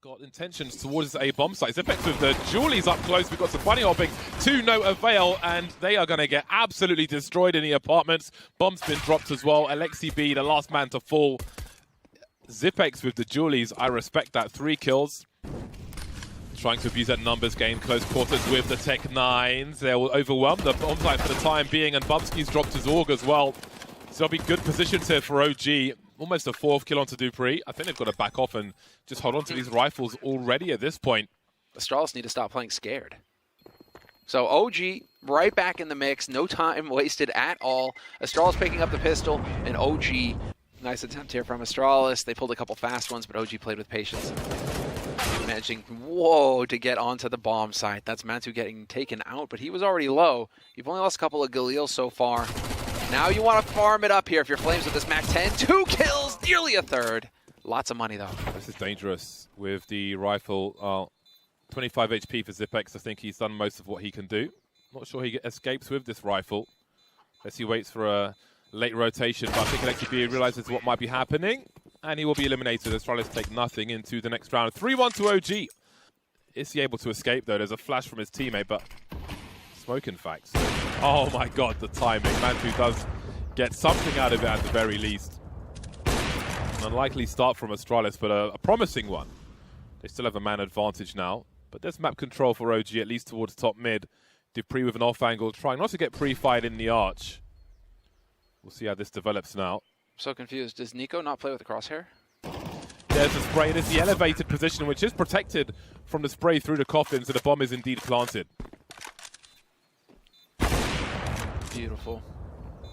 got intentions towards a bomb site. Zipex with the Julies up close. We've got some bunny hopping to no avail, and they are going to get absolutely destroyed in the apartments. Bomb's been dropped as well. Alexi B, the last man to fall. Zipex with the Julies, I respect that. 3 kills. Trying to abuse that numbers game. Close quarters with the Tech 9s. They will overwhelm the bomb site for the time being, and Bubsky's dropped his AUG as well. So it'll be good positions here for OG. Almost a 4th kill onto Dupree. I think they've got to back off and just hold on to these rifles already at this point. Astralis need to stop playing scared. So OG right back in the mix. No time wasted at all. Astralis picking up the pistol, and OG, nice attempt here from Astralis. They pulled a couple fast ones, but OG played with patience. Managing, whoa, to get onto the bomb site. That's Mantu getting taken out, but he was already low. You've only lost a couple of Galil so far. Now you want to farm it up here if you're Flames with this Mac 10. 2 kills, nearly a 3rd. Lots of money, though. This is dangerous with the rifle. 25 HP for Zipex. I think he's done most of what he can do. Not sure he escapes with this rifle. As he waits for a late rotation, but I think Alexi realizes what might be happening, and he will be eliminated. Astralis take nothing into the next round. 3-1 to OG. Is he able to escape, though? There's a flash from his teammate, but smoke, in fact. Oh my god, the timing. Mantu does get something out of it at the very least. An unlikely start from Astralis, but a promising one. They still have a man advantage now, but there's map control for OG, at least towards top mid. Dupree with an off angle, trying not to get pre-fired in the arch. We'll see how this develops now. So confused. Does Nico not play with the crosshair? There's the spray. It is the elevated position, which is protected from the spray through the coffin, so the bomb is indeed planted. Beautiful.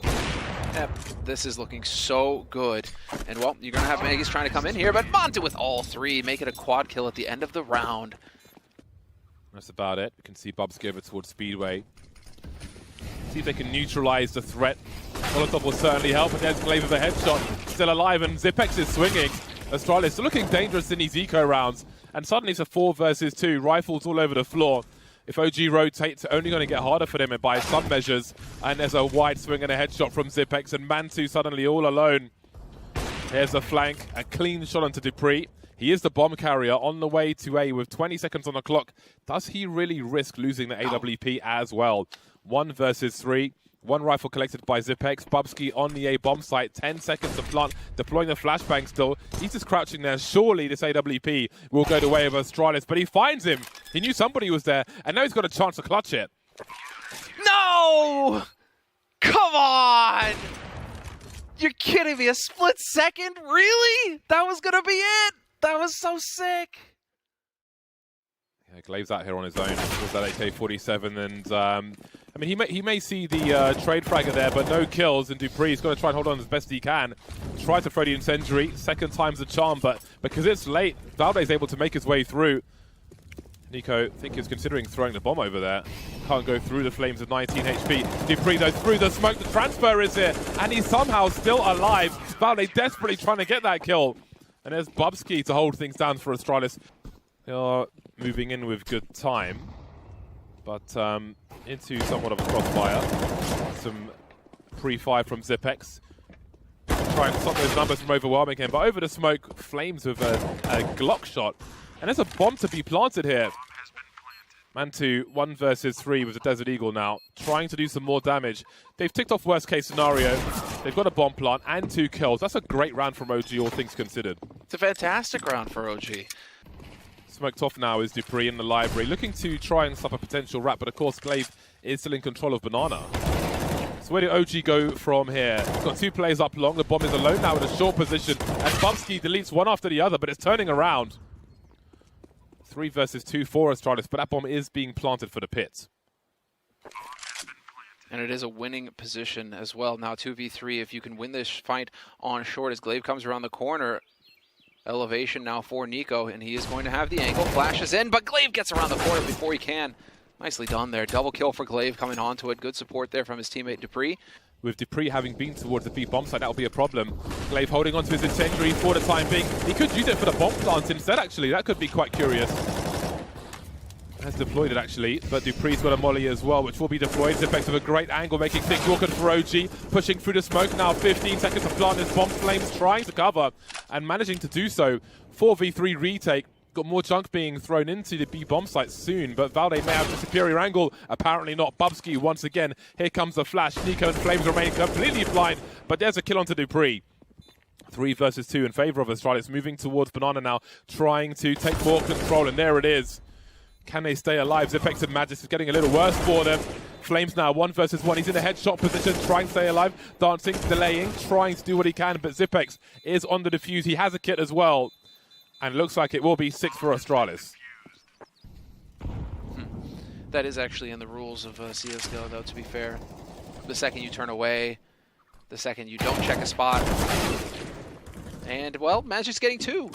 Yep, this is looking so good. And, well, you're going to have Maggie's trying to come in here, but Monta with all 3. Make it a quad kill at the end of the round. That's about it. You can see Bubsky over towards Speedway. See if they can neutralize the threat. Molotov will certainly help, but there's Glaive with a headshot. Still alive, and Zipex is swinging. Astralis looking dangerous in these eco rounds. And suddenly it's a 4 versus 2. Rifles all over the floor. If OG rotates, it's only going to get harder for them by some measures. And there's a wide swing and a headshot from Zipex, and Mantu suddenly all alone. Here's a flank, a clean shot onto Dupree. He is the bomb carrier on the way to A with 20 seconds on the clock. Does he really risk losing the AWP as well? 1 versus 3. 1 rifle collected by Zipex. Bubsky on the A bomb site. 10 seconds to plant. Deploying the flashbang still. He's just crouching there. Surely this AWP will go the way of Astralis, but he finds him. He knew somebody was there, and now he's got a chance to clutch it. No! Come on! You're kidding me. A split second? Really? That was going to be it? That was so sick. Yeah, Glaive's out here on his own with that AK-47, and I mean, he may see the trade fragger there, but no kills, and Dupree's got to try and hold on as best he can. Tries to throw the incendiary. Second time's the charm, but because it's late, Valde's able to make his way through. Nico, I think he's considering throwing the bomb over there. Can't go through the flames with 19 HP. Dupree, though, through the smoke. The transfer is here, and he's somehow still alive. Valde desperately trying to get that kill. And there's Bubsky to hold things down for Astralis. They are moving in with good time, but into somewhat of a crossfire. Some pre-fire from Zipex. Try and stop those numbers from overwhelming him, but over the smoke, Flames with a Glock shot. And there's a bomb to be planted here. Mantu, 1 versus 3 with the Desert Eagle now, trying to do some more damage. They've ticked off worst case scenario. They've got a bomb plant and 2 kills. That's a great round from OG, all things considered. It's a fantastic round for OG. Smoked off now is Dupree in the library, looking to try and stop a potential wrap, but of course Glaive is still in control of Banana. So where do OG go from here? He's got 2 players up long. The bomb is alone now in a short position, and Bubsky deletes one after the other, but it's turning around. 3 versus 2 for Astralis, but that bomb is being planted for the pit. And it is a winning position as well. Now 2v3, if you can win this fight on short as Glaive comes around the corner. Elevation now for Nico, and he is going to have the angle. Flashes in, but Glaive gets around the corner before he can. Nicely done there. Double kill for Glaive coming onto it. Good support there from his teammate Dupree. With Dupree having been towards the B bomb site, that'll be a problem. Glaive holding onto his incendiary for the time being. He could use it for the bomb plant instead, actually. That could be quite curious. Has deployed it, actually, but Dupree's got a molly as well, which will be deployed. Zipex with a great angle, making things awkward for OG. Pushing through the smoke now, 15 seconds to plant this bomb. Flames trying to cover and managing to do so. 4v3 retake. Got more junk being thrown into the B bomb site soon, but Valde may have the superior angle. Apparently not. Bubsky once again. Here comes the flash. Nico and Flames remain completely blind, but there's a kill onto Dupree. 3 versus 2 in favor of Astralis, moving towards Banana now, trying to take more control, and there it is. Can they stay alive? Zipex and Magis is getting a little worse for them. Flames now 1 versus 1. He's in a headshot position, trying to stay alive. Dancing, delaying, trying to do what he can, but Zipex is on the defuse. He has a kit as well. And looks like it will be 6 for Astralis. That is actually in the rules of CSGO, though, to be fair. The second you turn away, the second you don't check a spot. And, well, Magic's getting 2.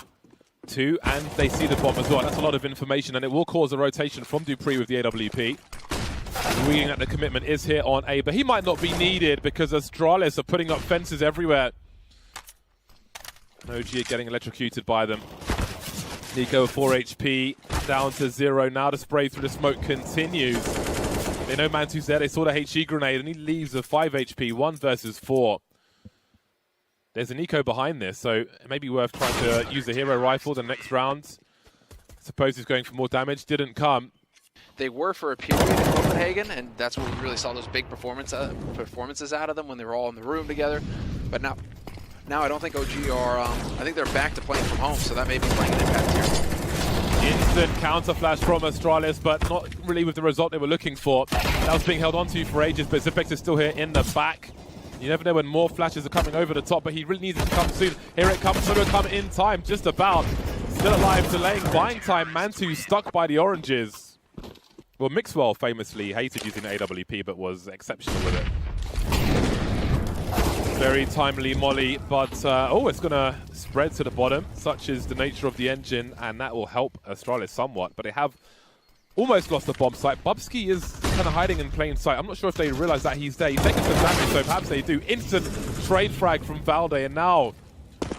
2, and they see the bomb as well. That's a lot of information, and it will cause a rotation from Dupree with the AWP. Agreeing that the commitment is here on A, but he might not be needed because Astralis are putting up fences everywhere. OG are getting electrocuted by them. Nico with 4 HP, down to 0. Now the spray through the smoke continues. They know Mantu's there. They saw the HE grenade, and he leaves with 5 HP, 1 versus 4. There's a Nico behind this, so it may be worth trying to use the hero rifle the next round. Suppose he's going for more damage. Didn't come. They were for a period in Copenhagen, and that's where we really saw those big performances out of them when they were all in the room together. But now I don't think OG are, I think they're back to playing from home, so that may be playing an impact here. Instant counter flash from Astralis, but not really with the result they were looking for. That was being held onto for ages, but Zipex is still here in the back. You never know when more flashes are coming over the top, but he really needs it to come soon. Here it comes, going to come in time, just about. Still alive, delaying buying time. Mantu stuck by the oranges. Well, Mixwell famously hated using the AWP, but was exceptional with it. Very timely molly, but it's going to spread to the bottom. Such is the nature of the engine, and that will help Astralis somewhat. But they have almost lost the bomb site. Bubsky is kind of hiding in plain sight. I'm not sure if they realize that he's there. He's taking some damage, so perhaps they do. Instant trade frag from Valde, and now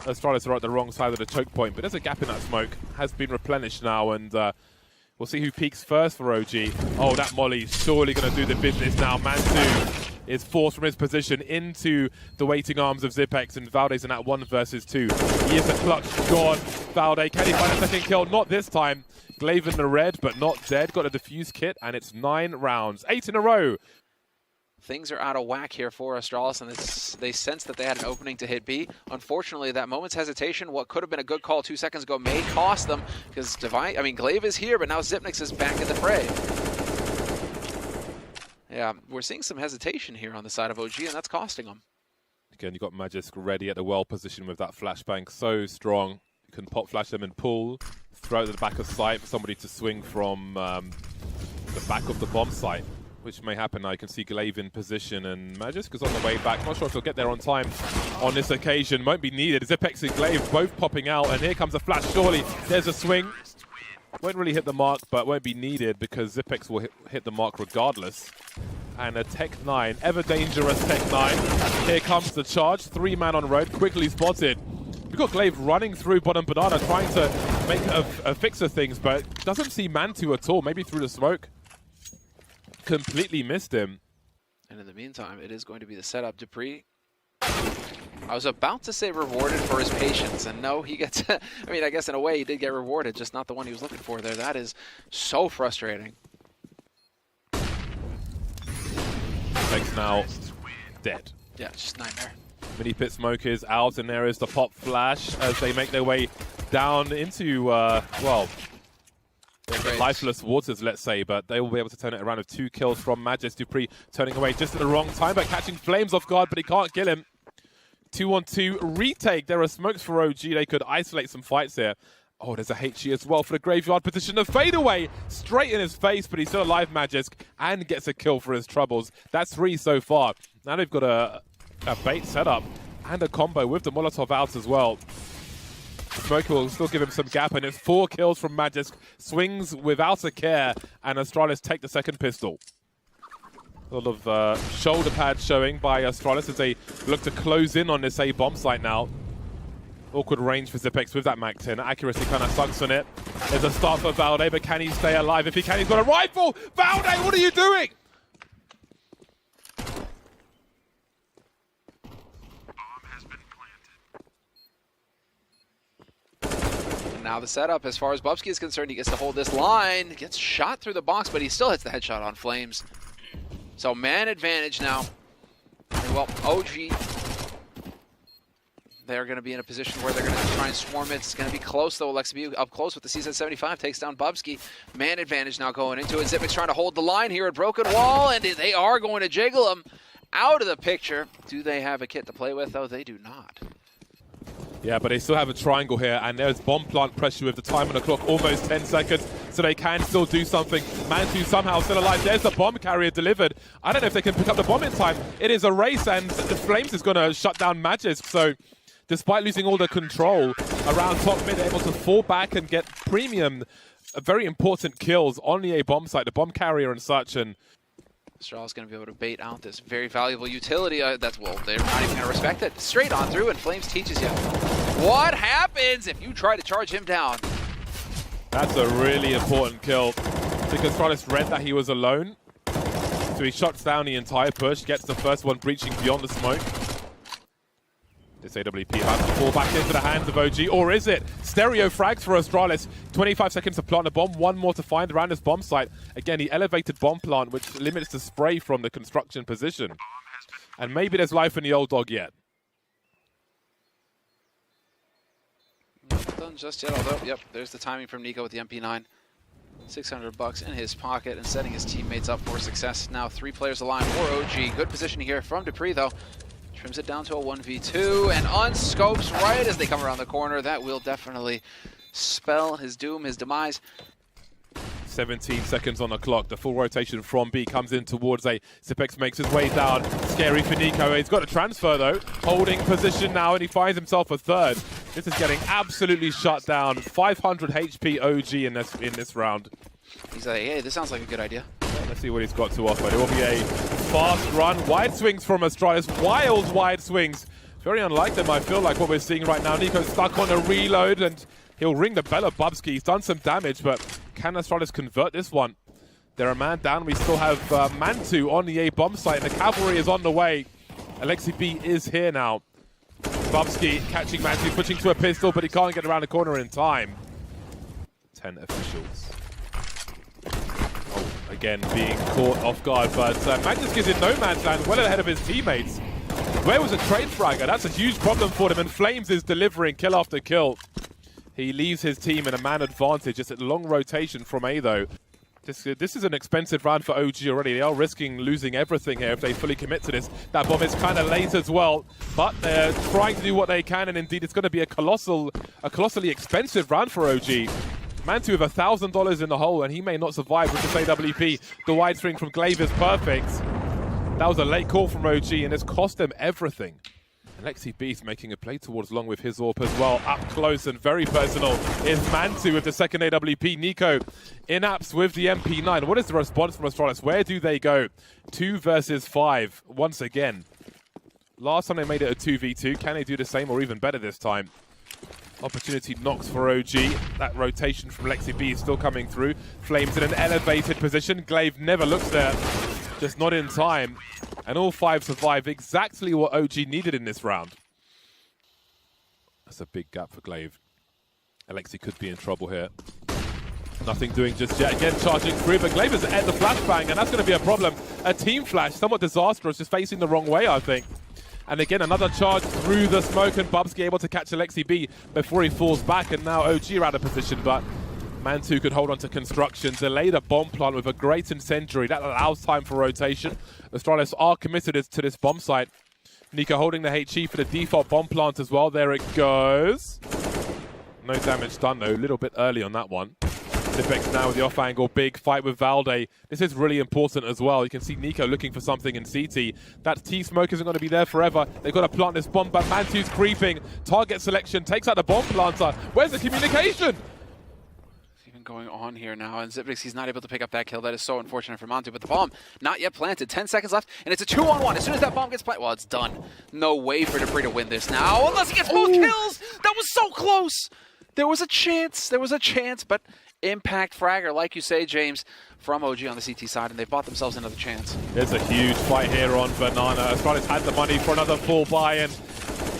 Astralis are at the wrong side of the choke point. But there's a gap in that smoke. Has been replenished now, and we'll see who peaks first for OG. Oh, that molly's surely going to do the business now. Mantu is forced from his position into the waiting arms of Zipex, and Valde's in that 1 versus 2. He is a clutch god. Valde, can he find a second kill? Not this time. Glaive in the red, but not dead. Got a defuse kit, and it's 9 rounds. 8 in a row. Things are out of whack here for Astralis, and they sensed that they had an opening to hit B. Unfortunately, that moment's hesitation, what could have been a good call 2 seconds ago, may cost them, because Glaive is here, but now Zipnix is back in the fray. Yeah, we're seeing some hesitation here on the side of OG, and that's costing them. Again, you've got Magisk ready at the well position with that flashbang. So strong. You can pop flash them and pull, throw it to the back of sight for somebody to swing from the back of the bomb site, which may happen now. You can see Glaive in position, and Magisk is on the way back. Not sure if he'll get there on time on this occasion. Won't be needed. Zipex and Glaive both popping out, and here comes a flash. Surely there's a swing. Won't really hit the mark, but won't be needed because Zipex will hit the mark regardless. And a Tech 9, ever dangerous Tech 9. Here comes the charge. 3-man on road, quickly spotted. We've got Glaive running through bottom banana, trying to make a fix of things, but doesn't see Mantu at all. Maybe through the smoke. Completely missed him. And in the meantime, it is going to be the setup. Dupree, I was about to say rewarded for his patience, and no, he gets, I mean, I guess in a way he did get rewarded, just not the one he was looking for there. That is so frustrating. Tex now dead. Yeah, it's just nightmare. Mini pit smoke is out, and there is the pop flash as they make their way down into, lifeless waters, let's say, but they will be able to turn it around with 2 kills from Magis. Dupree turning away just at the wrong time, but catching Flames off guard, but he can't kill him. 2-on-2 retake. There are smokes for OG. They could isolate some fights here. Oh, there's a HE as well for the graveyard position. The fadeaway straight in his face, but he's still alive, Magisk, and gets a kill for his troubles. That's 3 so far. Now they've got a bait setup and a combo with the Molotov out as well. Smoke will still give him some gap, and it's 4 kills from Magisk. Swings without a care, and Astralis take the second pistol. A lot of shoulder pads showing by Astralis as they look to close in on this A bomb site now. Awkward range for Zipex with that Mac 10. Accuracy kind of sucks on it. There's a start for Valde, but can he stay alive? If he can, he's got a rifle! Valde, what are you doing? And now the setup, as far as Bubsky is concerned, he gets to hold this line, gets shot through the box, but he still hits the headshot on Flames. So man advantage now. And well, OG, they're going to be in a position where they're going to try and swarm it. It's going to be close, though. Alexa up close with the CZ75 takes down Bubsky. Man advantage now going into it. Xyp9x trying to hold the line here at Broken Wall, and they are going to jiggle him out of the picture. Do they have a kit to play with, though? They do not. Yeah, but they still have a triangle here, and there's bomb plant pressure with the time on the clock, almost 10 seconds, so they can still do something. Mantu somehow still alive. There's the bomb carrier delivered. I don't know if they can pick up the bomb in time. It is a race, and the Flames is going to shut down Magisk, so despite losing all the control around top mid, they're able to fall back and get premium, very important kills on the A bomb site, the bomb carrier and such, and Astralis going to be able to bait out this very valuable utility. That's, well, they're not even going to respect it. Straight on through, and Flames teaches you what happens if you try to charge him down. That's a really important kill because Astralis read that he was alone. So he shuts down the entire push, gets the first one breaching beyond the smoke. This AWP has to fall back into the hands of OG, or is it? Stereo frags for Astralis. 25 seconds to plant a bomb, one more to find around this bomb site. Again, the elevated bomb plant, which limits the spray from the construction position. And maybe there's life in the old dog yet. Not done just yet, although, yep, there's the timing from Nico with the MP9. $600 in his pocket and setting his teammates up for success. Now 3 players alive for OG. Good position here from dupreeh, though. Trims it down to a 1v2 and unscopes right as they come around the corner. That will definitely spell his doom, his demise. 17 seconds on the clock. The full rotation from B comes in towards A. Xyp9x makes his way down. Scary for Nico. He's got a transfer, though. Holding position now, and he finds himself a third. This is getting absolutely shut down. 500 HP OG in this round. He's like, hey, this sounds like a good idea. Let's see what he's got to offer. It will be a fast run. Wide swings from Astralis. Wild wide swings. Very unlike them, I feel like, what we're seeing right now. Nico's stuck on a reload, and he'll ring the bell of Bubsky. He's done some damage, but can Astralis convert this one? They're a man down. We still have Mantu on the A bomb site, and the cavalry is on the way. Alexi B is here now. Bubsky catching Mantu, switching to a pistol, but he can't get around the corner in time. 10 officials. Again, being caught off guard, but Magisk is in no man's land, well ahead of his teammates. Where was a trade fragger? That's a huge problem for them, and Flames is delivering kill after kill. He leaves his team in a man advantage. It's a long rotation from A, though. This is an expensive round for OG already. They are risking losing everything here if they fully commit to this. That bomb is kind of late as well, but they're trying to do what they can, and indeed it's going to be a colossally expensive round for OG. Mantu with $1,000 in the hole, and he may not survive with this AWP. The wide swing from Glaive is perfect. That was a late call from OG, and it's cost them everything. Alexi B's making a play towards long with his AWP as well. Up close and very personal is Mantu with the second AWP. Nico in apps with the MP9. What is the response from Astralis? Where do they go? 2 versus 5 once again. Last time they made it a 2v2. Can they do the same or even better this time? Opportunity knocks for OG. That rotation from Alexi B is still coming through. Flames in an elevated position. Glaive never looks there. Just not in time. And all 5 survive. Exactly what OG needed in this round. That's a big gap for Glaive. Alexi could be in trouble here. Nothing doing just yet. Again, charging through, but Glaive is at the flashbang, and that's going to be a problem. A team flash, somewhat disastrous, just facing the wrong way, I think. And again, another charge through the smoke, and Bubsky able to catch Alexi B before he falls back, and now OG are out of position, but Mantu could hold on to construction, delay the bomb plant with a great incendiary. That allows time for rotation. Astralis are committed to this bomb site. Nico holding the HE for the default bomb plant as well. There it goes. No damage done, though. A little bit early on that one. Xyp9x now with the off-angle, big fight with Valde. This is really important as well. You can see Nico looking for something in CT. That T-smoke isn't going to be there forever. They've got to plant this bomb, but Mantu's creeping. Target selection, takes out the bomb planter. Where's the communication? Even going on here now, and Xyp9x, he's not able to pick up that kill. That is so unfortunate for Mantu, but the bomb not yet planted. 10 seconds left, and it's a 2-on-1. As soon as that bomb gets planted, well, it's done. No way for dupreeh to win this now, unless he gets both kills. That was so close. There was a chance, but impact fragger, like you say, James, from OG on the CT side, and they bought themselves another chance. There's a huge fight here on Banana. Astralis had the money for another full buy, and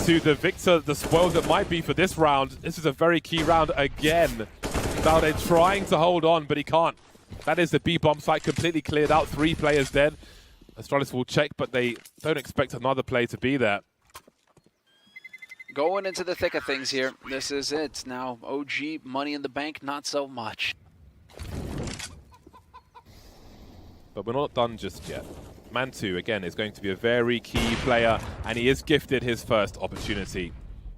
to the victor, the spoils that might be for this round. This is a very key round again. Valde trying to hold on, but he can't. That is the B-bomb site completely cleared out. 3 players dead. Astralis will check, but they don't expect another player to be there. Going into the thick of things here. This is it. Now, OG, money in the bank, not so much. But we're not done just yet. Mantu, again, is going to be a very key player, and he is gifted his first opportunity.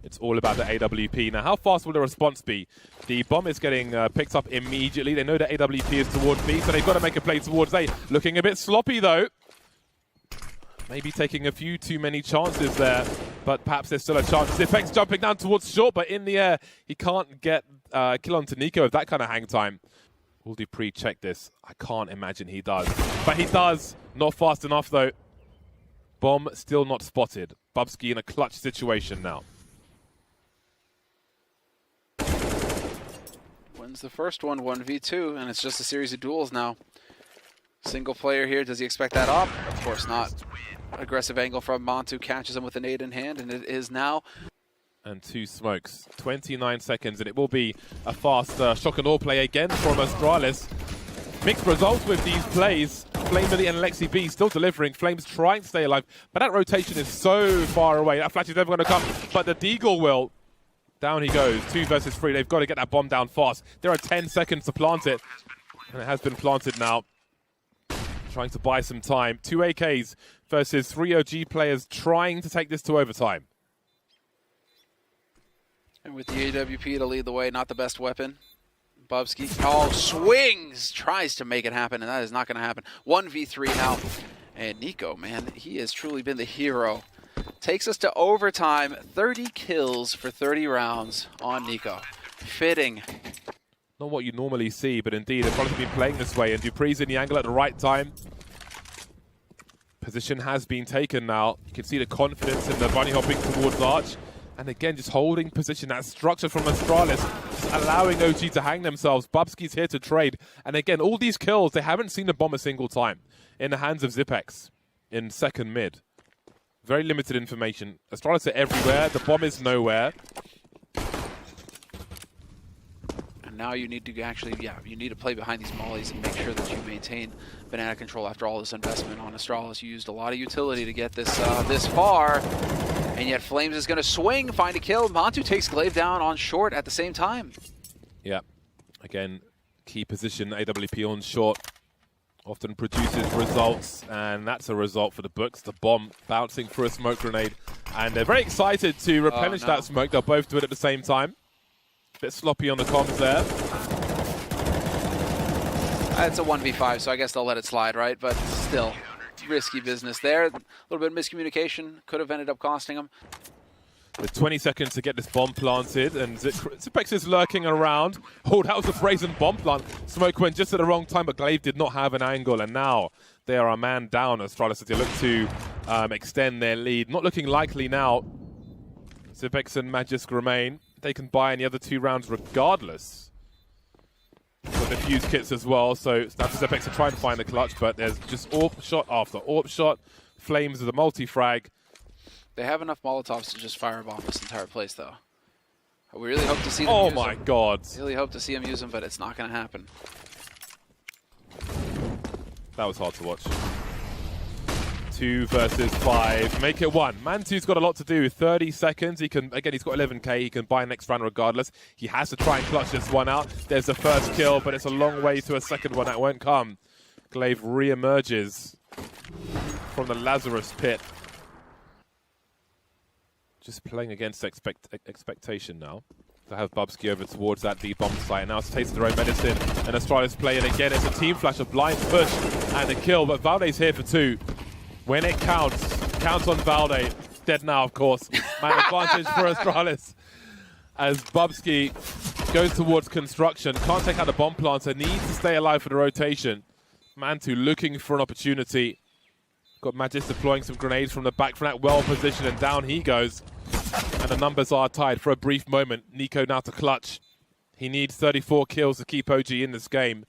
It's all about the AWP. Now, how fast will the response be? The bomb is getting picked up immediately. They know that AWP is towards B, so they've got to make a play towards A. Looking a bit sloppy, though. Maybe taking a few too many chances there, but perhaps there's still a chance. Zipex jumping down towards short, but in the air, he can't get kill onto Nico with that kind of hang time. Will Dupree check this? I can't imagine he does. But he does. Not fast enough, though. Bomb still not spotted. Bubsky in a clutch situation now. Wins the first one, 1v2, and it's just a series of duels now. Single player here. Does he expect that up? Of course not. Aggressive angle from Mantu, catches him with a nade in hand, and it is now. And 2 smokes. 29 seconds, and it will be a fast shock and awe play again from Astralis. Mixed results with these plays. Flamelly and Lexi B still delivering. Flames trying to stay alive, but that rotation is so far away. That flash is never going to come, but the Deagle will. Down he goes. 2 versus 3. They've got to get that bomb down fast. There are 10 seconds to plant it, and it has been planted now. Trying to buy some time. 2 AKs versus 3 OG players trying to take this to overtime. And with the AWP to lead the way, not the best weapon. Bubsky, oh, swings, tries to make it happen, and that is not going to happen. 1v3 now. And Nico, man, he has truly been the hero. Takes us to overtime. 30 kills for 30 rounds on Nico. Fitting. Not what you normally see, but indeed, they've probably been playing this way, and Dupree's in the angle at the right time. Position has been taken now. You can see the confidence in the bunny hopping towards Arch. And again, just holding position, that structure from Astralis, just allowing OG to hang themselves. Bubsky's here to trade. And again, all these kills, they haven't seen the bomb a single time. In the hands of Zipex, in second mid. Very limited information. Astralis are everywhere, the bomb is nowhere. And now you need to actually, you need to play behind these mollies and make sure that you maintain banana control after all this investment on Astralis. You used a lot of utility to get this this far. And yet Flames is going to swing, find a kill. Mantu takes Glaive down on short at the same time. Yeah. Again, key position, AWP on short. Often produces results, and that's a result for the books. The bomb bouncing through a smoke grenade. And they're very excited to replenish that smoke. They'll both do it at the same time. Bit sloppy on the comms there. It's a 1v5, so I guess they'll let it slide, right? But still. Risky business there. A little bit of miscommunication could have ended up costing them. With 20 seconds to get this bomb planted, and Zipex is lurking around. Oh, that was a brazen bomb plant. Smoke went just at the wrong time, but Glaive did not have an angle, and now they are a man down. Astralis as they look to extend their lead. Not looking likely now. Zipex and Magisk remain. They can buy in the other 2 rounds regardless. Got the fuse kits as well, so now Zipex are trying to find the clutch, but there's just AWP shot after AWP shot. Flames with a multi-frag. They have enough Molotovs to just fire bomb this entire place, though. We really hope to see them use them. My God. Really hope to see them use them, but it's not going to happen. That was hard to watch. 2 versus 5. Make it 1. Mantu's got a lot to do. 30 seconds. He can, again, he's got 11k. He can buy next round regardless. He has to try and clutch this one out. There's the first kill, but it's a long way to a second one. That won't come. Glaive re-emerges from the Lazarus pit. Just playing against expectation now. To have Bubsky over towards that B-bomb site. Now it's tasted their own medicine. And Astralis play it again. It's a team flash, a blind push, and a kill. But Valde's here for 2. When it counts on Valde. Dead now, of course. Man advantage for Astralis. As Bubsky goes towards construction. Can't take out the bomb planter. Needs to stay alive for the rotation. Mantu looking for an opportunity. Got Magis deploying some grenades from the back from that well position, and down he goes. And the numbers are tied for a brief moment. Nico now to clutch. He needs 34 kills to keep OG in this game.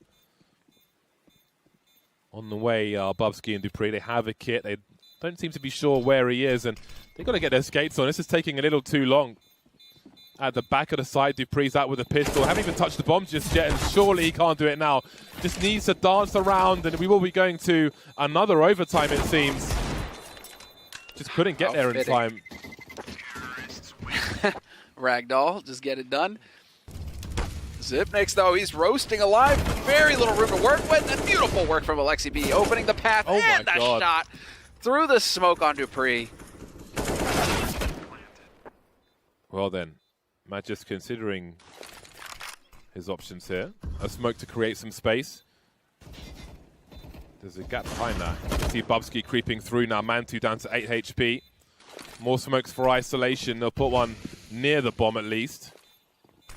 On the way are Bubsky and Dupree. They have a kit. They Don't seem to be sure where he is, and they've got to get their skates on. This is taking a little too long. At the back of the side, Dupree's out with a pistol. Haven't even touched the bomb just yet, and surely he can't do it now. Just needs to dance around, and we will be going to another overtime, it seems. Just couldn't get there in time. Ragdoll, just get it done. Zipnix, though, he's roasting alive. Very little room to work with, and beautiful work from Alexi B, opening the path, and the shot through the smoke on Dupree. Well then, Matt just considering his options here. A smoke to create some space. There's a gap behind that. You can see Bubsky creeping through now. Mantu down to 8 HP. More smokes for isolation. They'll put one near the bomb at least.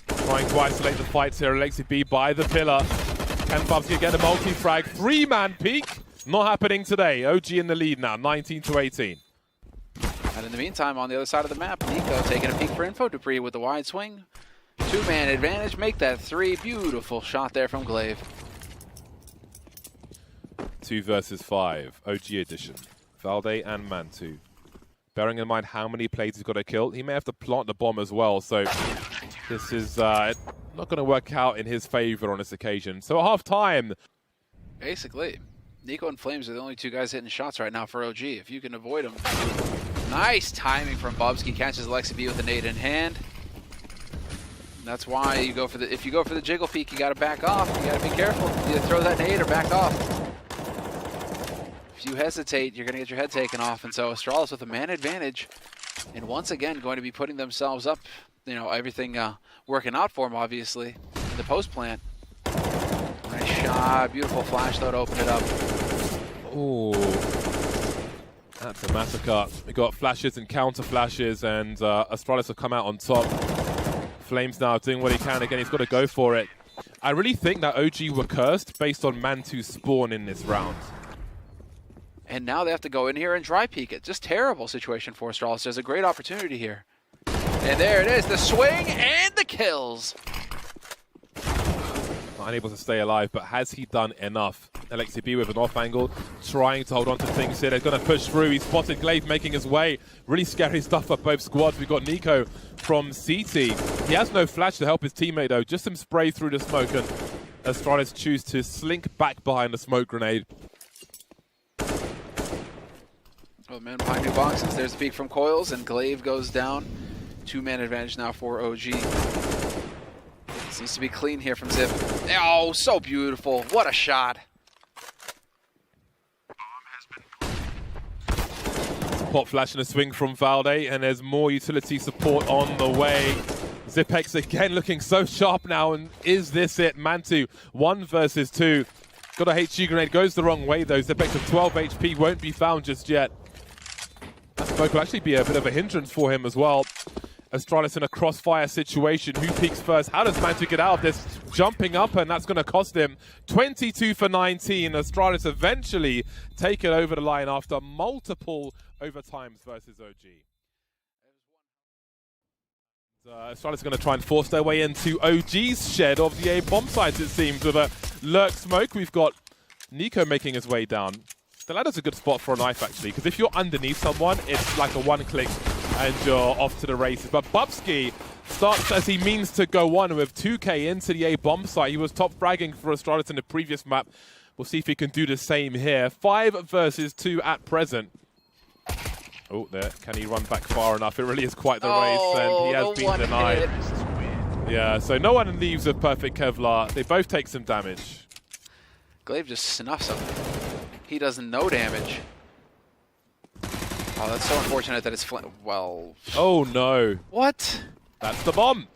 Trying to isolate the fights here. Alexi B by the pillar. Can Bubsky get a multi-frag? 3-man peak. Not happening today. OG in the lead now, 19-18. And in the meantime, on the other side of the map, Nico taking a peek for info. Dupree with the wide swing. 2-man advantage. Make that 3. Beautiful shot there from Glaive. 2 versus 5. OG edition. Valde and Mantu. Bearing in mind how many plays he's got to kill, he may have to plant the bomb as well. So this is not going to work out in his favor on this occasion. So at half-time. Basically, Nico and Flames are the only 2 guys hitting shots right now for OG. If you can avoid them. Nice timing from Bubsky. Catches Alexi B with a nade in hand. And that's why you go for the. If you go for the jiggle peek, you got to back off. You got to be careful. Either throw that nade or back off. If you hesitate, you're going to get your head taken off. And so Astralis with a man advantage, and once again going to be putting themselves up. You know, everything working out for them, obviously, in the post plant. Nice shot. Beautiful flash though to open it up. Ooh. That's a massacre. We got flashes and counter flashes, and Astralis have come out on top. Flames now doing what he can. Again, he's got to go for it. I really think that OG were cursed based on Mantu's spawn in this round. And now they have to go in here and dry peek it. Just terrible situation for Astralis. There's a great opportunity here. And there it is, the swing and the kills. Not unable to stay alive, but has he done enough? Alexi B with an off angle, trying to hold on to things here. They're going to push through. He spotted Glaive making his way. Really scary stuff for both squads. We've got Nico from CT. He has no flash to help his teammate though. Just some spray through the smoke, and Astralis choose to slink back behind the smoke grenade. Well, man behind new boxes. There's a peek from Coils, and Glaive goes down. 2-man advantage now for OG. Seems to be clean here from Zip. Oh, so beautiful. What a shot. Pop flash and a swing from Valde, and there's more utility support on the way. Zipex again looking so sharp now, and is this it? Mantu, 1 versus 2. Got a HG grenade, goes the wrong way though. Zipex of 12 HP won't be found just yet. That smoke will actually be a bit of a hindrance for him as well. Astralis in a crossfire situation. Who peeks first? How does Mantu get out of this? Jumping up, and that's going to cost him 22 for 19. Astralis eventually take it over the line after multiple overtimes versus OG. Astralis is going to try and force their way into OG's shed of the A bomb sites, it seems, with a lurk smoke. We've got Nico making his way down. The ladder's a good spot for a knife, actually, because if you're underneath someone, it's like a one-click and you're off to the races. But Bubsky starts as he means to go on with 2K into the A bomb site. He was top fragging for Astralis in the previous map. We'll see if he can do the same here. 5 versus 2 at present. Oh, there. Can he run back far enough? It really is quite the race, and he has been denied. Yeah, so no one leaves with perfect Kevlar. They both take some damage. Glaive just snuffs him. He does no damage. Oh, that's so unfortunate that it's well. Oh no. What? That's the bomb.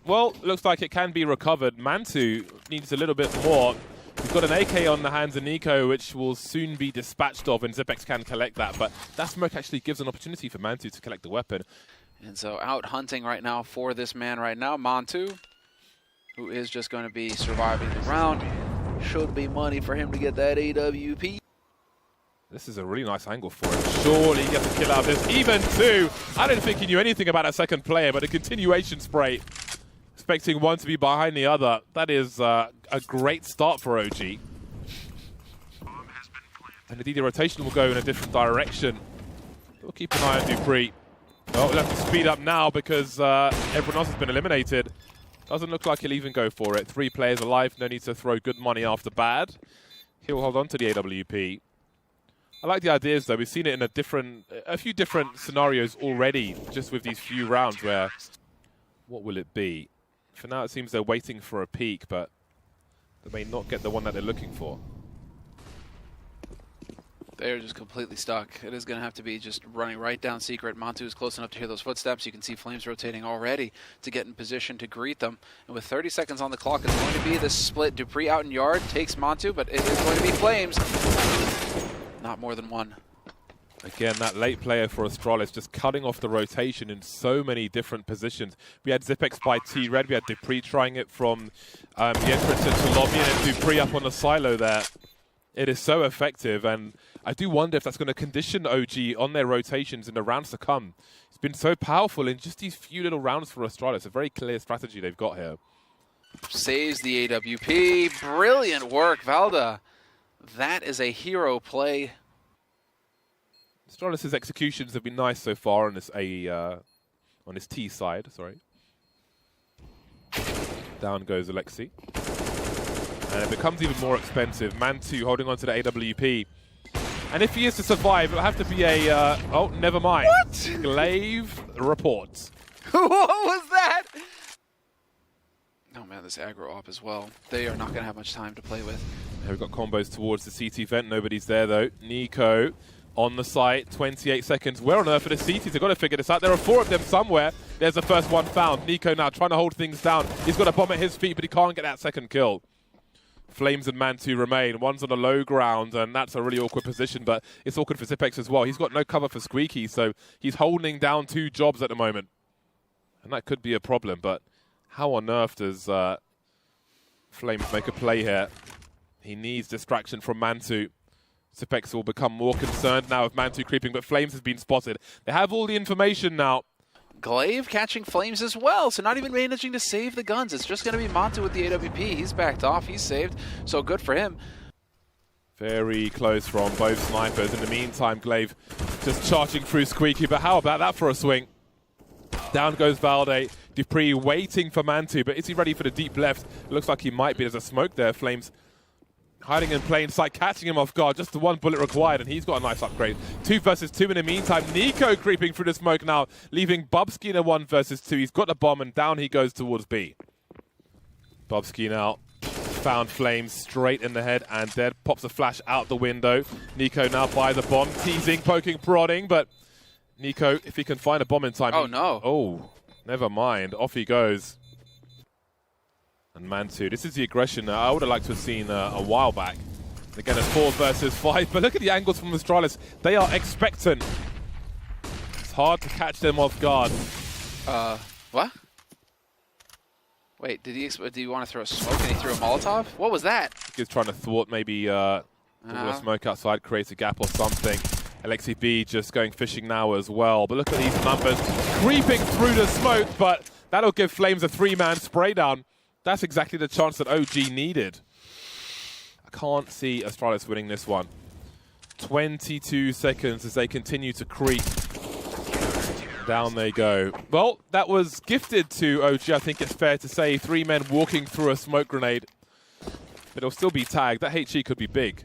Well, looks like it can be recovered. Mantu needs a little bit more. We've got an AK on the hands of Nico, which will soon be dispatched of, and Zipex can collect that. But that smoke actually gives an opportunity for Mantu to collect the weapon. And so out hunting right now for this man right now, Mantu, who is just going to be surviving the round. Should be money for him to get that AWP. This is a really nice angle for him. Surely he gets a kill out of this. Even 2. I don't think he knew anything about that second player, but a continuation spray. Expecting one to be behind the other. That is a great start for OG. And indeed, the rotation will go in a different direction. We'll keep an eye on Dupree. Oh, we'll have to speed up now because everyone else has been eliminated. Doesn't look like he'll even go for it. 3 players alive, no need to throw good money after bad. He'll hold on to the AWP. I like the ideas though. We've seen it in a few different scenarios already, just with these few rounds where, what will it be? For now it seems they're waiting for a peak, but they may not get the one that they're looking for. They're just completely stuck. It is going to have to be just running right down secret. Mantu is close enough to hear those footsteps. You can see Flames rotating already to get in position to greet them. And with 30 seconds on the clock, it's going to be this split. Dupree out in yard takes Mantu, but it is going to be Flames. Not more than one. Again, that late player for Astralis just cutting off the rotation in so many different positions. We had Zipex by T-Red. We had Dupree trying it from the entrance into lobby, and then Dupree up on the silo there. It is so effective, and I do wonder if that's going to condition OG on their rotations in the rounds to come. It's been so powerful in just these few little rounds for Astralis. A very clear strategy they've got here. Saves the AWP. Brilliant work, Valda. That is a hero play. Astralis' executions have been nice so far on this on his T side. Sorry. Down goes Alexi. And it becomes even more expensive. Mantu holding on to the AWP. And if he is to survive, it'll have to be a... oh, never mind. What? Glaive reports. What was that? Oh man, this aggro op as well. They are not going to have much time to play with. Here we've got combos towards the CT vent. Nobody's there though. Nico on the site. 28 seconds. Where on earth are the CTs? They've got to figure this out. There are 4 of them somewhere. There's the first one found. Nico now trying to hold things down. He's got a bomb at his feet, but he can't get that second kill. Flames and Mantu remain. One's on the low ground, and that's a really awkward position, but it's awkward for Zipex as well. He's got no cover for Squeaky, so he's holding down 2 jobs at the moment. And that could be a problem, but how on earth does Flames make a play here? He needs distraction from Mantu. Zipex will become more concerned now with Mantu creeping, but Flames has been spotted. They have all the information now. Glaive catching Flames as well, so not even managing to save the guns. It's just going to be Mantu with the AWP. He's backed off. He's saved, so good for him. Very close from both snipers. In the meantime, Glaive just charging through Squeaky, but how about that for a swing? Down goes Valde. Dupree waiting for Mantu, but is he ready for the deep left? It looks like he might be. There's a smoke there. Flames hiding in plain sight, catching him off guard. Just the 1 bullet required, and he's got a nice upgrade. 2 versus 2 in the meantime. Nico creeping through the smoke now, leaving Bubsky in a 1 versus 2. He's got the bomb, and down he goes towards B. Bubsky now found Flames straight in the head, and dead. Pops a flash out the window. Nico now by the bomb, teasing, poking, prodding, but Nico, if he can find a bomb in time... Oh, no. Oh, never mind. Off he goes. And Mantu, this is the aggression I would have liked to have seen a while back. Again, it's 4 versus 5, but look at the angles from Astralis. They are expectant. It's hard to catch them off guard. What? Wait, did he want to throw a smoke and he threw a Molotov? What was that? He's trying to thwart maybe a smoke outside, create a gap or something. Alexi B just going fishing now as well. But look at these numbers creeping through the smoke, but that'll give Flames a 3-man spray down. That's exactly the chance that OG needed. I can't see Astralis winning this one. 22 seconds as they continue to creep. Down they go. Well, that was gifted to OG, I think it's fair to say. 3 men walking through a smoke grenade. But it'll still be tagged. That HE could be big.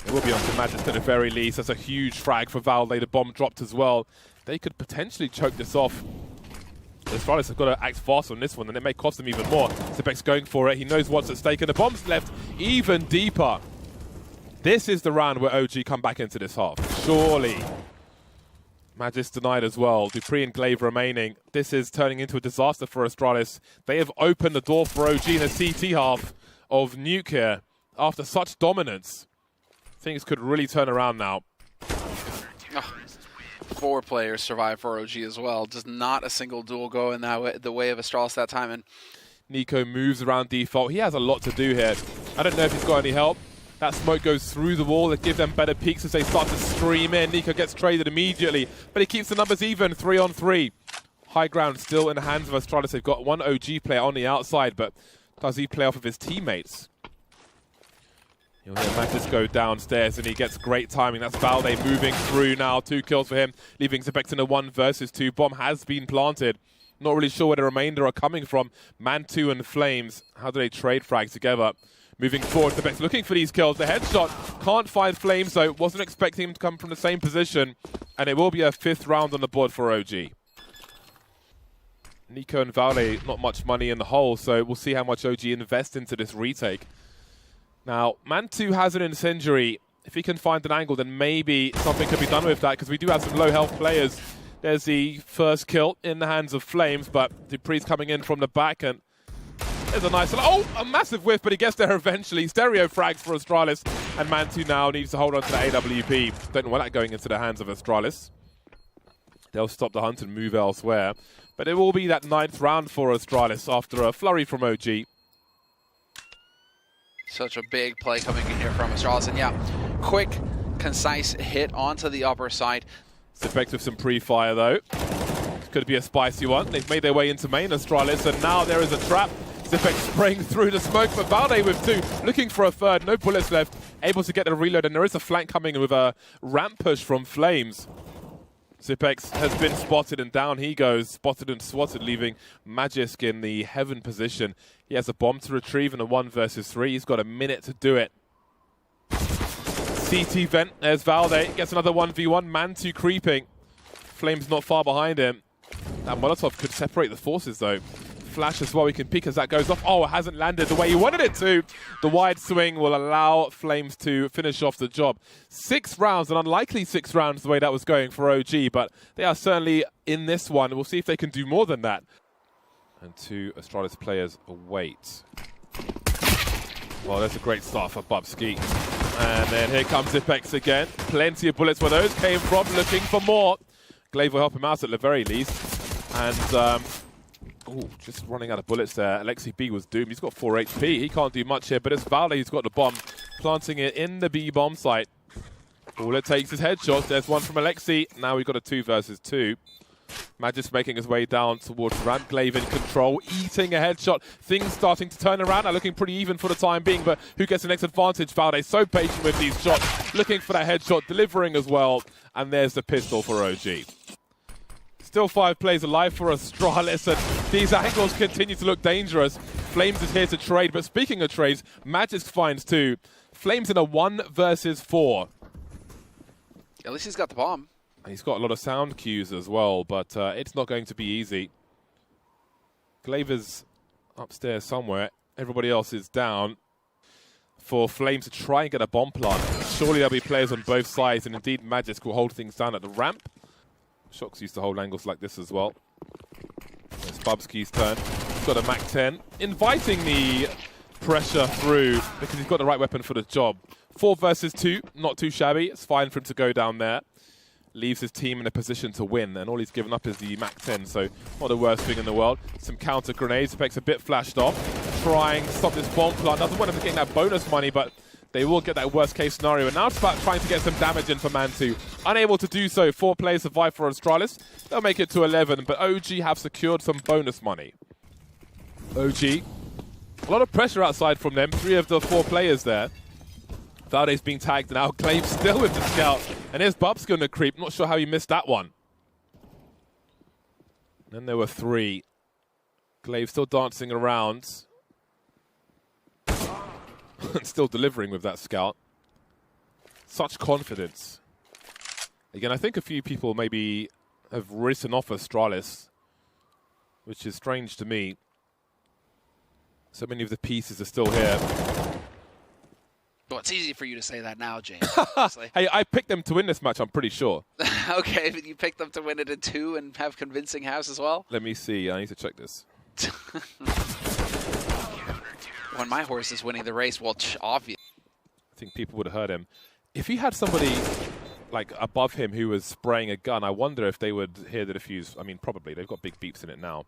It will be onto Magic at the very least. That's a huge frag for Valde. The bomb dropped as well. They could potentially choke this off. Astralis have got to act fast on this one, and it may cost them even more. Zipex going for it. He knows what's at stake, and the bomb's left even deeper. This is the round where OG come back into this half. Surely. Magis denied as well. Dupree and Glaive remaining. This is turning into a disaster for Astralis. They have opened the door for OG in the CT half of Nuke here. After such dominance, things could really turn around now. Oh. 4 players survive for OG as well. Just not a single duel go in that way, the way of Astralis that time. And Nico moves around default. He has a lot to do here. I don't know if he's got any help. That smoke goes through the wall. It gives them better peaks as they start to stream in. Nico gets traded immediately, but he keeps the numbers even, 3-on-3. High ground still in the hands of Astralis. They've got 1 OG player on the outside, but does he play off of his teammates? You'll hear Matis go downstairs, and he gets great timing. That's Valde moving through now. 2 kills for him, leaving Zepex in a 1 versus 2. Bomb has been planted. Not really sure where the remainder are coming from. Man2 and Flames, how do they trade frags together? Moving forward, Zepex looking for these kills. The headshot can't find Flames, though. Wasn't expecting him to come from the same position. And it will be a 5th round on the board for OG. Nico and Valde, not much money in the hole, so we'll see how much OG invest into this retake. Now, Man2 has an incendiary. If he can find an angle, then maybe something could be done with that, because we do have some low health players. There's the first kill in the hands of Flames, but Dupree's coming in from the back, and there's a nice... Oh, a massive whiff, but he gets there eventually. Stereo frags for Astralis, and Man2 now needs to hold on to the AWP. Don't know why that's going into the hands of Astralis. They'll stop the hunt and move elsewhere. But it will be that 9th round for Astralis after a flurry from OG. Such a big play coming in here from Astralis. And yeah, quick, concise hit onto the upper side. Zepex with some pre-fire, though. Could be a spicy one. They've made their way into main, Astralis, and now there is a trap. Zepex spraying through the smoke, but Valde with 2, looking for a 3rd. No bullets left, able to get the reload, and there is a flank coming with a ramp push from Flames. Zepex has been spotted, and down he goes, spotted and swatted, leaving Magisk in the heaven position. He has a bomb to retrieve in a 1 versus 3. He's got a minute to do it. CT vent, there's Valde, gets another 1v1, Man2 creeping. Flames not far behind him. That Molotov could separate the forces, though. Flash as well, he can peek as that goes off. Oh, it hasn't landed the way he wanted it to. The wide swing will allow Flames to finish off the job. 6 rounds, an unlikely 6 rounds the way that was going for OG, but they are certainly in this one. We'll see if they can do more than that. And 2 Astralis players await. Well, that's a great start for Bubsky. And then here comes Zepex again. Plenty of bullets where those came from, looking for more. Glaive will help him out at the very least. And... ooh, just running out of bullets there. Alexi B was doomed. He's got 4 HP. He can't do much here, but it's Valde who's got the bomb, planting it in the B bomb site. All it takes is headshots. There's one from Alexi. Now we've got a 2 versus 2. Magisk making his way down towards ramp. Glaive in control, eating a headshot. Things starting to turn around. Now looking pretty even for the time being, but who gets the next advantage? Valde so patient with these shots, looking for that headshot, delivering as well. And there's the pistol for OG. Still 5 players alive for Astralis, and these angles continue to look dangerous. Flames is here to trade, but speaking of trades, Magisk finds 2. Flames in a 1 versus 4. At least he's got the bomb. He's got a lot of sound cues as well, but it's not going to be easy. Glaive is upstairs somewhere. Everybody else is down. For Flames to try and get a bomb plant. Surely there'll be players on both sides, and indeed Magisk will hold things down at the ramp. Shocks used to hold angles like this as well. It's Bubsky's turn. He's got a MAC-10, inviting the pressure through because he's got the right weapon for the job. 4 versus 2, not too shabby. It's fine for him to go down there. Leaves his team in a position to win, and all he's given up is the MAC-10, so not the worst thing in the world. Some counter grenades. Zepex a bit flashed off. Trying to stop this bomb plant. Doesn't want him to get that bonus money, but they will get that worst case scenario. And now it's about trying to get some damage in for Man2. Unable to do so. 4 players survive for Astralis. They'll make it to 11, but OG have secured some bonus money. OG, a lot of pressure outside from them. 3 of the 4 players there. Valde's being tagged now. Glaive still with the scout. And here's Bubs going to creep. Not sure how he missed that one. Then there were 3. Glaive still dancing around. Still delivering with that scout. Such confidence. Again, I think a few people maybe have written off Astralis, which is strange to me. So many of the pieces are still here. Well, it's easy for you to say that now, James. Hey, I picked them to win this match, I'm pretty sure. Okay, but you picked them to win it in 2 and have convincing house as well? Let me see. I need to check this. When my horse is winning the race, well, obvious. I think people would have heard him. If he had somebody like above him who was spraying a gun, I wonder if they would hear the diffuse. I mean, probably. They've got big beeps in it now.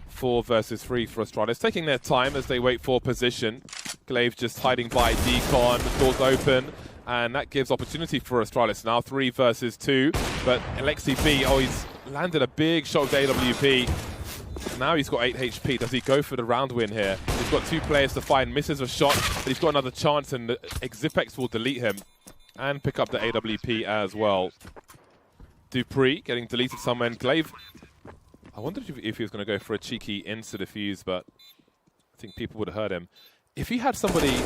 4 versus 3 for Astralis, taking their time as they wait for position. Glaive just hiding by decon, the door's open, and that gives opportunity for Astralis now. 3 versus 2, but Alexi B, oh, he's landed a big shot with AWP. Now he's got 8 HP. Does he go for the round win here? He's got 2 players to find, misses a shot, but he's got another chance, and Xipex will delete him and pick up the AWP as well. Dupree getting deleted somewhere, and Glaive, I wondered if he was going to go for a cheeky insta-defuse, but I think people would have heard him. If he had somebody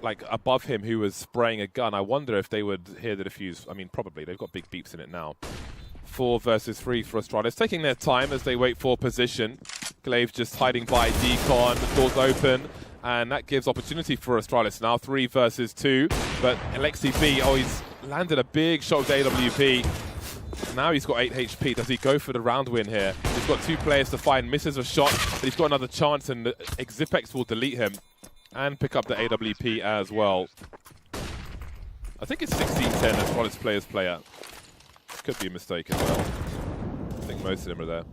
like above him who was spraying a gun, I wonder if they would hear the defuse. I mean, probably. They've got big beeps in it now. 4 versus 3 for Astralis, taking their time as they wait for position. Glaive just hiding by decon, the door's open, and that gives opportunity for Astralis now. 3 versus 2, but Alexi B, oh, he's landed a big shot with AWP. Now he's got 8 HP. Does he go for the round win here? He's got 2 players to find, misses a shot, but he's got another chance, and Xipex will delete him and pick up the AWP as well. I think it's 16-10 Astralis players play out. Could be a mistake as well. I think most of them are there.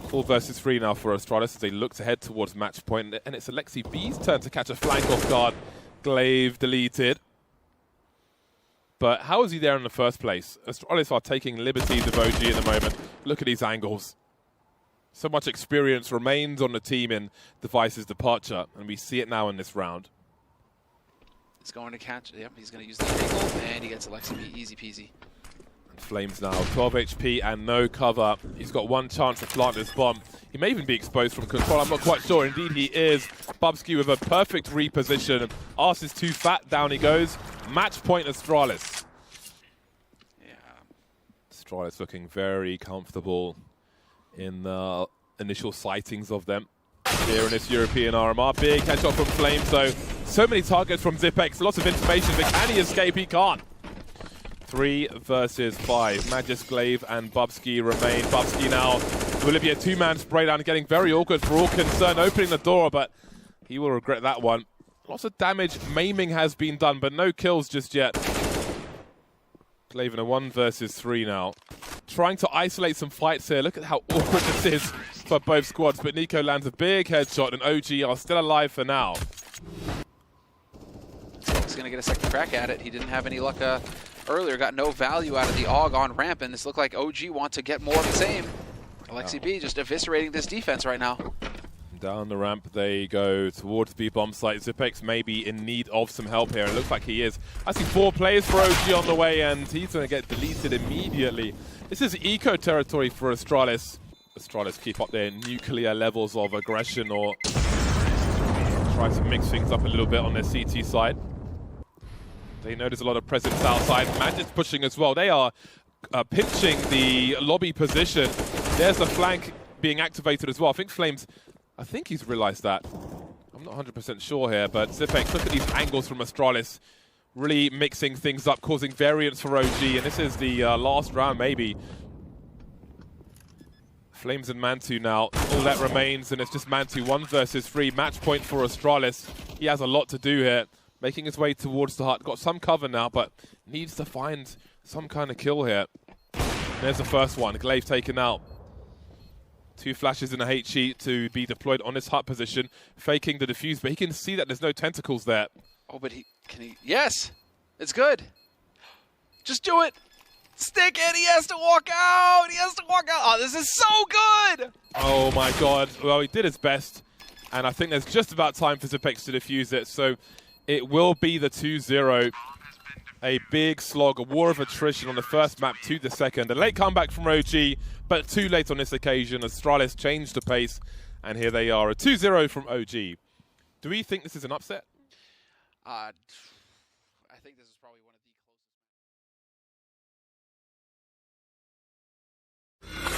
4 versus 3 now for Astralis as they look to head towards match point. And it's Alexi B's turn to catch a flank off guard. Glaive deleted. But how is he there in the first place? Astralis are taking liberties of OG at the moment. Look at these angles. So much experience remains on the team in Device's departure, and we see it now in this round. He's going to catch, yep, he's going to use the angle, and he gets Alexi B, easy peasy. And Flames now, 12 HP and no cover. He's got 1 chance to plant this bomb. He may even be exposed from control, I'm not quite sure. Indeed he is. Bubsky with a perfect reposition. Arse is too fat, down he goes. Match point Astralis. Yeah. Astralis looking very comfortable in the initial sightings of them here in this European RMR. Big headshot from Flames though. So many targets from Xipex, lots of information, but can he escape? He can't. 3 versus 5. Magis, Glaive and Bubsky remain. Bubsky now to Olivia, 2-man spray down, getting very awkward for all concerned, opening the door, but he will regret that one. Lots of damage, maiming has been done, but no kills just yet. Glaive in a 1 versus 3 now. Trying to isolate some fights here. Look at how awkward this is for both squads, but Nico lands a big headshot, and OG are still alive for now. He's going to get a second crack at it. He didn't have any luck earlier, got no value out of the AUG on ramp, and this looked like OG want to get more of the same. Alexi B just eviscerating this defense right now. Down the ramp they go towards B bomb site. Xipex may be in need of some help here. It looks like he is. I see 4 players for OG on the way, and he's going to get deleted immediately. This is eco territory for Astralis. Astralis keep up their nuclear levels of aggression, or try to mix things up a little bit on their CT side. They know there's a lot of presence outside. Magic's pushing as well. They are pinching the lobby position. There's the flank being activated as well. I think Flames, I think he's realized that. I'm not 100% sure here, but Xipex, look at these angles from Astralis. Really mixing things up, causing variance for OG, and this is the last round maybe. Flames and Mantu now, all that remains, and it's just Mantu 1 versus 3. Match point for Astralis. He has a lot to do here, making his way towards the hut. Got some cover now, but needs to find some kind of kill here. There's the first one, Glaive taken out. 2 flashes in a HE to be deployed on his hut position, faking the defuse, but he can see that there's no tentacles there. Oh, but yes, it's good. Just do it. Stick it, he has to walk out. He has to walk out. Oh, this is so good. Oh my God. Well, he did his best, and I think there's just about time for Xipex to defuse it, so it will be the 2-0. A big slog, a war of attrition on the first map to the second. A late comeback from OG, but too late on this occasion. Astralis changed the pace, and here they are, a 2-0 from OG. Do we think this is an upset? I think this is probably one of the closest.